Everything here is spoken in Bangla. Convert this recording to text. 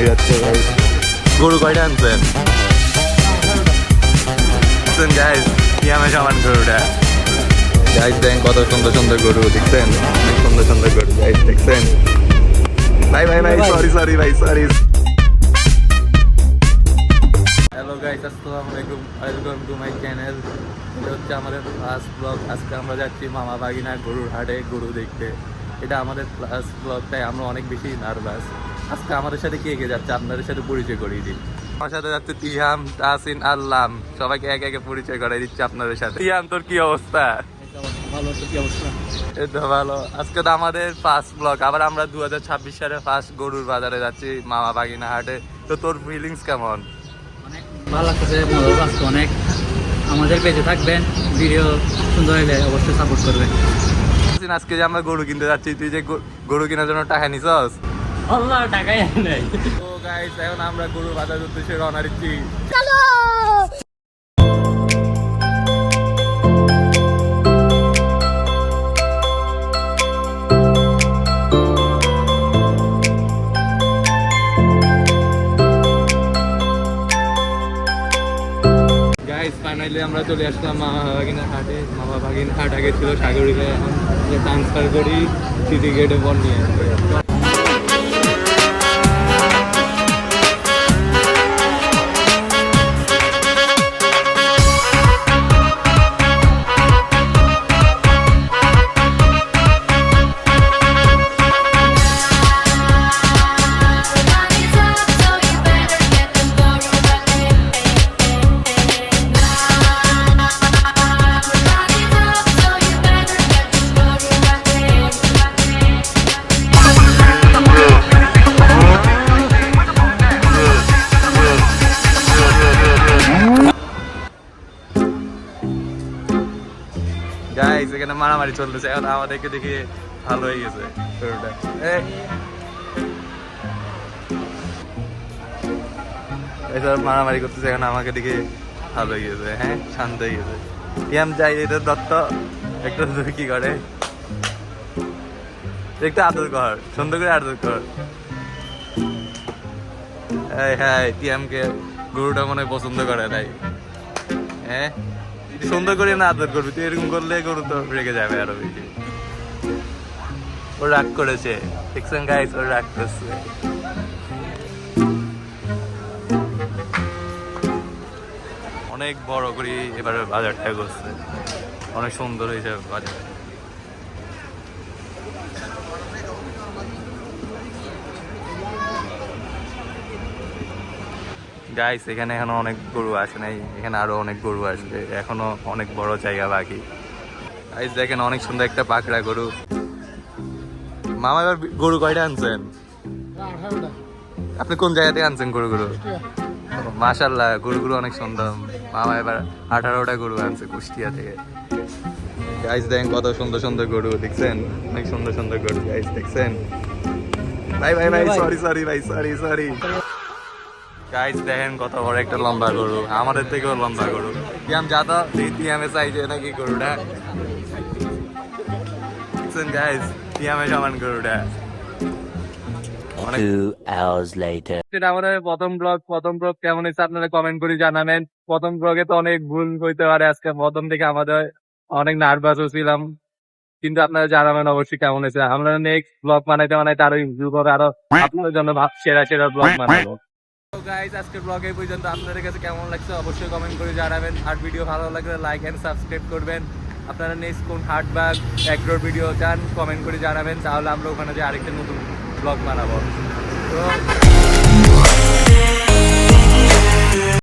যাচ্ছে ভাই। গরু কয়টা আনছেন গাইস? তিয়ামে সমান গরুটা গাইস, দেখেন কত সুন্দর সুন্দর গরু দেখছেন, অনেক সুন্দর সুন্দর গরু গাইস দেখছেন। ভাই ভাই ভাই সরি ভাই সরি। হ্যালো গাইস, আসসালামু আলাইকুম, ওয়েলকাম টু মাই চ্যানেল। এটা হচ্ছে আমাদের ফার্স্ট ব্লগ। আজকে আমরা যাচ্ছি মামা ভাগিনা গরুর হাটে গরু দেখতে। এটা আমাদের ফার্স্ট ব্লগ, তাই আমরা অনেক বেশি নার্ভাস। আজকে আমাদের সাথে কে কে যাচ্ছে আপনাদের সাথে পরিচয় করিয়ে দিই। আমার সাথে যাচ্ছে তিহাম, তাসিন, আল্লাম। সবাইকে একে একে পরিচয় করাই দিচ্ছি আপনাদের সাথে। তিহাম, তোর কি অবস্থা? এই তো ভালো। আজকে তো আমাদের ফার্স্ট ব্লগ। আবার আমরা 2026 সালে ফার্স্ট গরুর বাজারে যাচ্ছি মামা ভাগিনা হাটে। তো তোর ফিলিংস কেমন? ভালো লাগতেছে, মজা লাগছে অনেক। আমাদের পেজে থাকবেন, ভিডিও সুন্দর হলে অবশ্যই সাপোর্ট করবেন। আজকে যে আমরা গরু কিনতে যাচ্ছি, তুই যে গরু কেনার জন্য টাকা নিছস? আল্লাহ, টাকাই নেই। তো গাইস, এখন আমরা গরুর বাজার উদ্দেশ্যে রওনা দিচ্ছি। ফাইনালি আমরা চলে আসলাম মামা ভাগিনা হাটে। মামা ভাগিনা হাট আগে ছিল সাগরিকা, এখন ট্রান্সফার করি সিটি গেটে বন নিয়ে আসবে। গাইস, এখানে মারামারি চলতেছে। এখন আমাদেরকে দেখে ভালো হয়ে গেছে গরুটা। মারামারি করতেছে, এখন আমাকে দেখে ভালো হয়ে গেছে। হ্যাঁ, শান্ত হয়ে গেছে। ইয়াম যাই, এটা দত্ত একটা কি করে, একটু আদর কর, সুন্দর করে আদর কর। হ্যাঁ, তিয়ামকে গরুটা মনে হয় পছন্দ করে তাই। হ্যাঁ, সুন্দর করে না আদর করবি, তুই এরকম করলে গরু তো রেগে যাবে আরো বেশি। ও রাগ করেছে, দেখছেন গাইস, ও রাগ করছে। অনেক বড় করে এবারে বাজারটা করছে, অনেক সুন্দর হয়েছে বাজার। গাইস, এখানে এখনো অনেক গরু আসে নাই, এখানে আরো অনেক গরু আসবে, এখনো অনেক বড় জায়গা বাকি। গাইস দেখেন, অনেক সুন্দর একটা পাকড়া গরু। মামা এবার গরু কয়টা আনছেন? আপনি কোন জায়গা থেকে আনছেন গরু? মাশাআল্লাহ, গরুগুলো অনেক সুন্দর। মামা এবার 18টা গরু আনছে কুষ্টিয়া থেকে। গাইস দেখেন কত সুন্দর সুন্দর গরু দেখছেন, অনেক সুন্দর সুন্দর গরু গাইস দেখছেন। ভাই ভাই ভাই সরি ভাই সরি। গাইস দেখেন কত বড় একটা লম্বা গরু, আমাদের থেকেও লম্বা গরু। তিয়াম যাতা তিয়ামে চাইছে নাকি গরুটা, দেখছেন গাইস, তিয়ামে সমান গরুটা। 2 hours later. এটা আমাদের প্রথম ব্লগ কেমন হয়েছে আপনারা কমেন্ট করে জানাবেন। প্রথম ব্লগে তো অনেক ভুল হইতে পারে, আজকে প্রথম থেকে আমাদের অনেক নার্ভাসও ছিলাম, কিন্তু আপনারা জানাবেন অবশ্যই কেমন হয়েছে। আমরা নেক্সট ব্লগ বানাইতে আরো ইমপ্রুভ হবে, আরো আপনাদের জন্য সেরা ব্লগ বানাবো। তো গাইস, আজকের ব্লগ এই পর্যন্ত। আপনাদের কাছে কেমন লাগছে অবশ্যই কমেন্ট করে জানাবেন। আর ভিডিও ভালো লাগলে লাইক এন্ড সাবস্ক্রাইব করবেন। আপনারা নেক্সট কোন হাট বা এগ্রোর ভিডিও চান কমেন্ট করে জানাবেন, তাহলে আমরা ওখানে যে আরেকটা নতুন ব্লগ বানাবো। তো